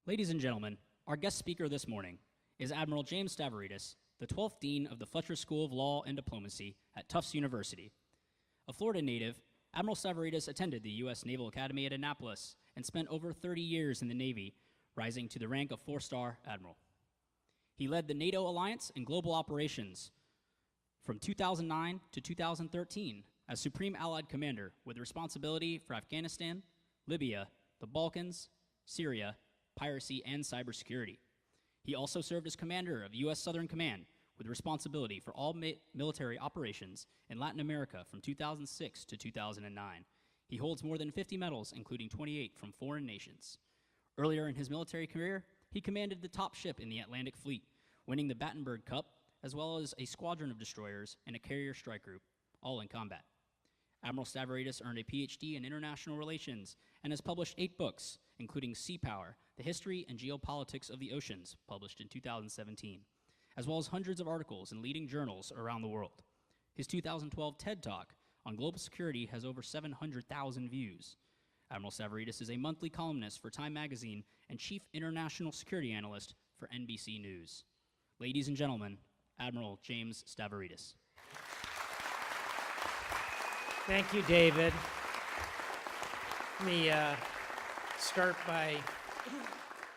Ladies and gentlemen, our guest speaker this morning is Admiral James Stavridis, the 12th Dean of the Fletcher School of Law and Diplomacy at Tufts University. A Florida native, Admiral Stavridis attended the U.S. Naval Academy at Annapolis and spent over 30 years in the Navy, rising to the rank of 4-star Admiral. He led the NATO alliance and global operations from 2009 to 2013 as Supreme Allied Commander with responsibility for Afghanistan, Libya, the Balkans, Syria, piracy, and cybersecurity. He also served as commander of U.S. Southern Command with responsibility for all military operations in Latin America from 2006 to 2009. He holds more than 50 medals, including 28 from foreign nations. Earlier in his military career, he commanded the top ship in the Atlantic Fleet, winning the Battenberg Cup, as well as a squadron of destroyers and a carrier strike group, all in combat. Admiral Stavridis earned a PhD in international relations and has published 8 books, including Sea Power, The History and Geopolitics of the Oceans, published in 2017, as well as hundreds of articles in leading journals around the world. His 2012 TED Talk on global security has over 700,000 views. Admiral Stavridis is a monthly columnist for Time Magazine and chief international security analyst for NBC News. Ladies and gentlemen, Admiral James Stavridis. Thank you, David. Let me start by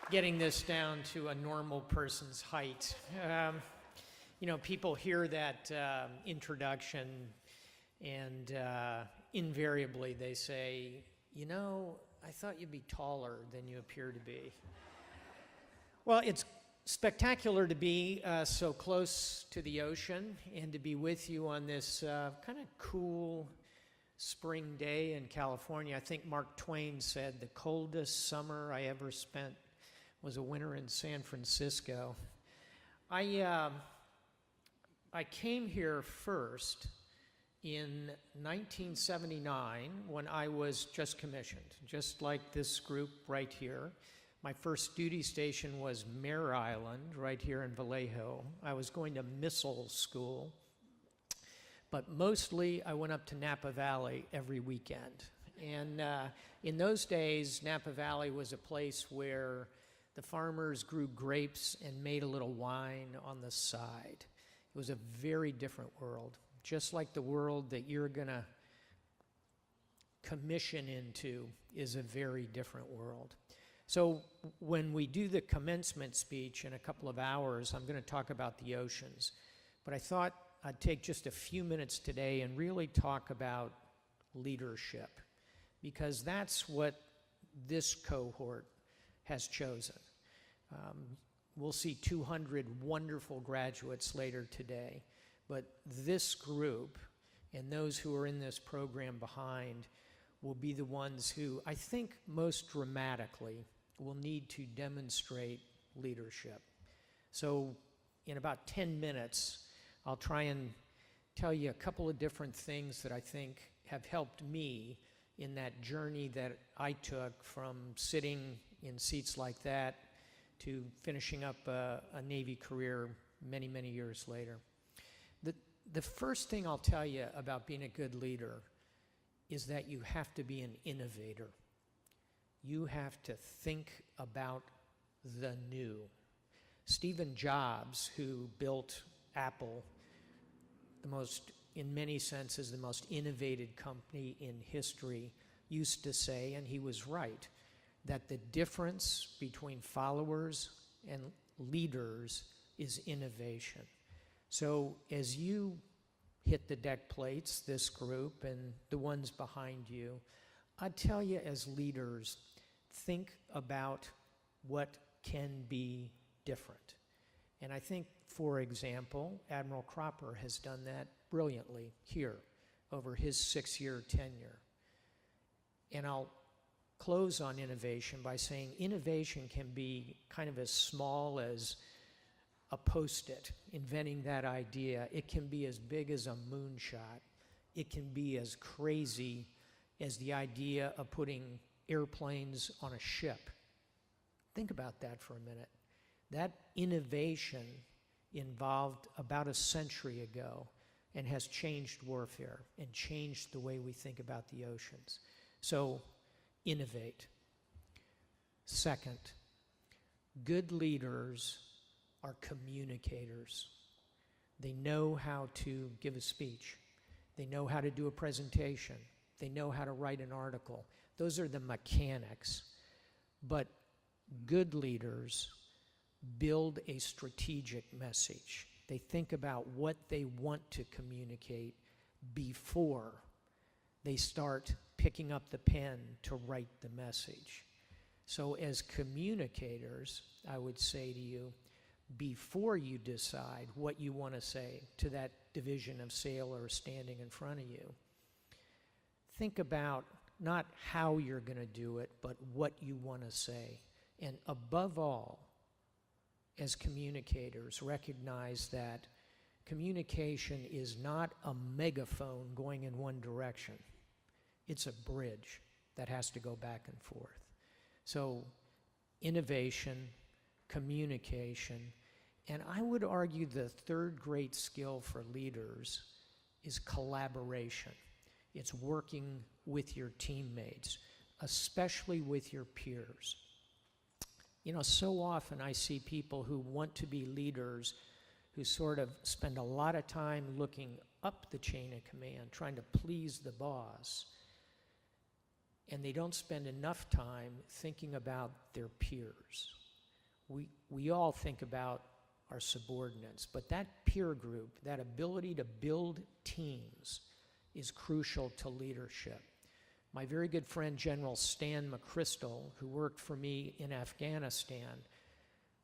getting this down to a normal person's height. People hear that introduction and invariably they say, I thought you'd be taller than you appear to be. Well, it's spectacular to be so close to the ocean and to be with you on this kind of cool spring day in California. I think Mark Twain said the coldest summer I ever spent was a winter in San Francisco. I came here first in 1979 when I was just commissioned, just like this group right here. My first duty station was Mare Island, right here in Vallejo. I was going to missile school, but mostly I went up to Napa Valley every weekend. And in those days, Napa Valley was a place where the farmers grew grapes and made a little wine on the side. It was a very different world, just like the world that you're gonna commission into is a very different world. So when we do the commencement speech in a couple of hours, I'm gonna talk about the oceans. But I thought I'd take just a few minutes today and really talk about leadership, because that's what this cohort has chosen. We'll see 200 wonderful graduates later today, but this group and those who are in this program behind will be the ones who, I think most dramatically, will need to demonstrate leadership. So in about 10 minutes, I'll try and tell you a couple of different things that I think have helped me in that journey that I took from sitting in seats like that to finishing up a Navy career many, many years later. The first thing I'll tell you about being a good leader is that you have to be an innovator. You have to think about the new. Stephen Jobs, who built Apple, in many senses, the most innovative company in history, used to say, and he was right, that the difference between followers and leaders is innovation. So as you hit the deck plates, this group and the ones behind you, I tell you as leaders, think about what can be different. And I think, for example, Admiral Cropper has done that brilliantly here over his 6-year tenure. And I'll close on innovation by saying innovation can be kind of as small as a Post-it, inventing that idea. It can be as big as a moonshot. It can be as crazy as the idea of putting airplanes on a ship. Think about that for a minute. That innovation involved about a century ago and has changed warfare and changed the way we think about the oceans. So, innovate. Second, Good leaders are communicators. They know how to give a speech. They know how to do a presentation. They know how to write an article. Those are the mechanics. But good leaders build a strategic message. They think about what they want to communicate before they start picking up the pen to write the message. So as communicators, I would say to you, before you decide what you want to say to that division of sailors standing in front of you, think about not how you're going to do it, but what you want to say. And above all, as communicators, recognize that communication is not a megaphone going in one direction. It's a bridge that has to go back and forth. So innovation, communication, and I would argue the third great skill for leaders is collaboration. It's working with your teammates, especially with your peers. You know, so often I see people who want to be leaders who sort of spend a lot of time looking up the chain of command, trying to please the boss, and they don't spend enough time thinking about their peers. We all think about our subordinates, but that peer group, that ability to build teams, is crucial to leadership. My very good friend, General Stan McChrystal, who worked for me in Afghanistan,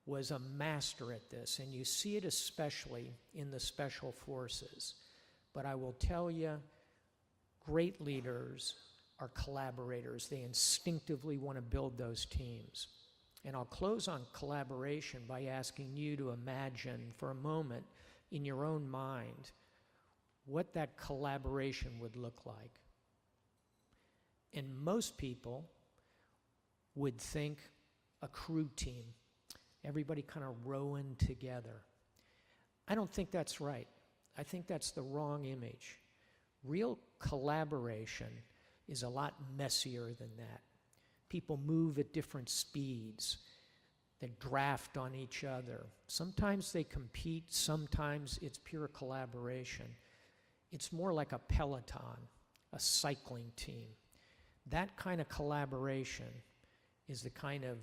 was a master at this, and you see it especially in the special forces. But I will tell you, great leaders are collaborators. They instinctively want to build those teams. And I'll close on collaboration by asking you to imagine for a moment in your own mind what that collaboration would look like. And most people would think a crew team, everybody kind of rowing together. I don't think that's right. I think that's the wrong image. Real collaboration is a lot messier than that. People move at different speeds. They draft on each other. Sometimes they compete, sometimes it's pure collaboration. It's more like a peloton, a cycling team. That kind of collaboration is the kind of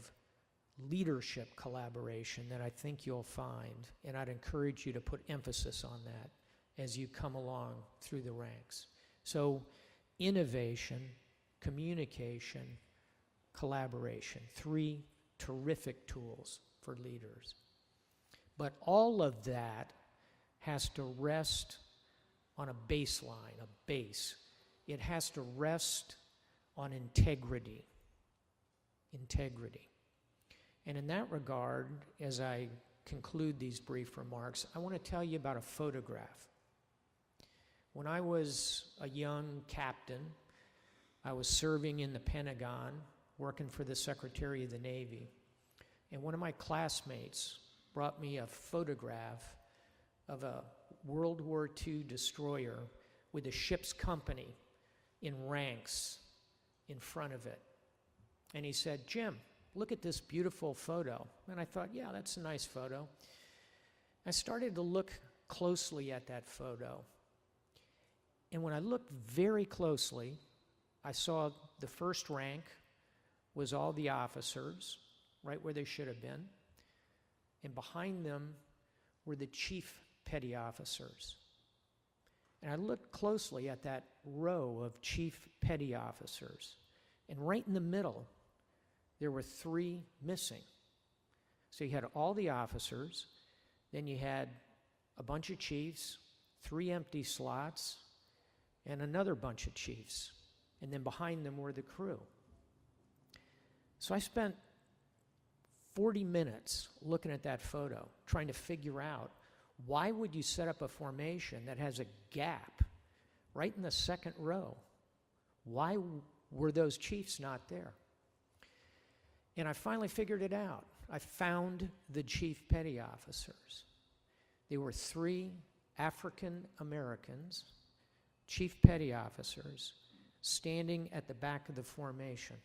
leadership collaboration that I think you'll find, and I'd encourage you to put emphasis on that as you come along through the ranks. So innovation, communication, collaboration, three terrific tools for leaders. But all of that has to rest on a baseline, a base. It has to rest on integrity. Integrity. And in that regard, as I conclude these brief remarks, I want to tell you about a photograph. When I was a young captain, I was serving in the Pentagon, working for the Secretary of the Navy, and one of my classmates brought me a photograph of a World War II destroyer with a ship's company in ranks in front of it. And he said, "Jim, look at this beautiful photo." And I thought, yeah, that's a nice photo. I started to look closely at that photo. And when I looked very closely, I saw the first rank was all the officers, right where they should have been. And behind them were the chief petty officers. And I looked closely at that row of chief petty officers. And right in the middle, there were three missing. So you had all the officers, then you had a bunch of chiefs, three empty slots, and another bunch of chiefs. And then behind them were the crew. So I spent 40 minutes looking at that photo, trying to figure out why would you set up a formation that has a gap right in the second row? Why were those chiefs not there? And I finally figured it out. I found the chief petty officers. They were three African Americans, chief petty officers, standing at the back of the formation.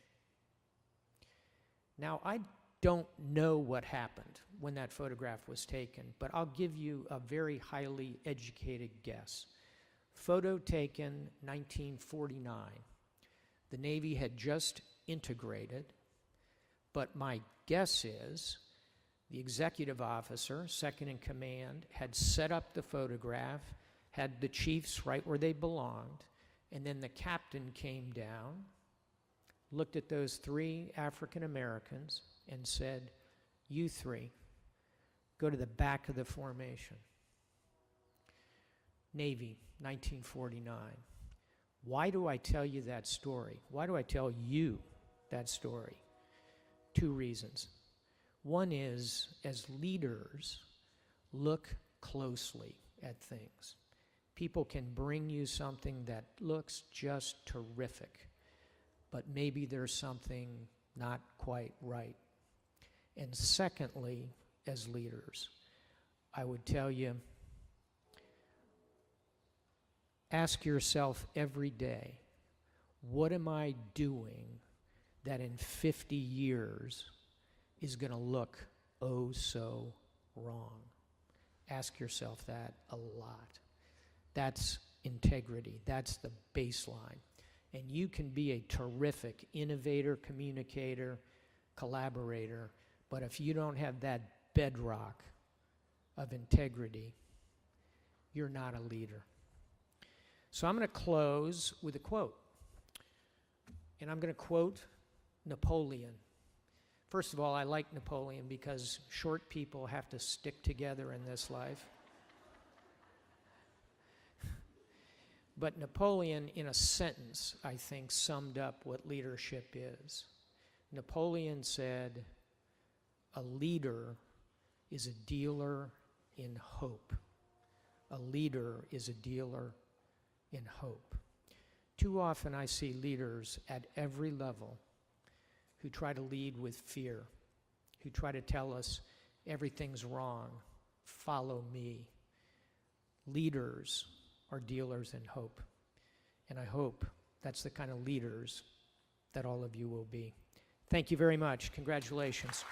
Now, I don't know what happened when that photograph was taken, but I'll give you a very highly educated guess. Photo taken 1949. The Navy had just integrated, but my guess is the executive officer, second in command, had set up the photograph, had the chiefs right where they belonged, and then the captain came down, looked at those 3 African Americans, and said, "You 3, go to the back of the formation." Navy, 1949. Why do I tell you that story? Why do I tell you that story? 2 reasons. One is, as leaders, look closely at things. People can bring you something that looks just terrific, but maybe there's something not quite right. And secondly, as leaders, I would tell you, ask yourself every day, what am I doing that in 50 years is going to look oh so wrong? Ask yourself that a lot. That's integrity. That's the baseline. And you can be a terrific innovator, communicator, collaborator, but if you don't have that bedrock of integrity, you're not a leader. So I'm going to close with a quote. And I'm going to quote Napoleon. First of all, I like Napoleon because short people have to stick together in this life. But Napoleon, in a sentence, I think, summed up what leadership is. Napoleon said, "A leader is a dealer in hope." A leader is a dealer in hope. Too often I see leaders at every level who try to lead with fear, who try to tell us everything's wrong, follow me. Leaders are dealers in hope. And I hope that's the kind of leaders that all of you will be. Thank you very much. Congratulations.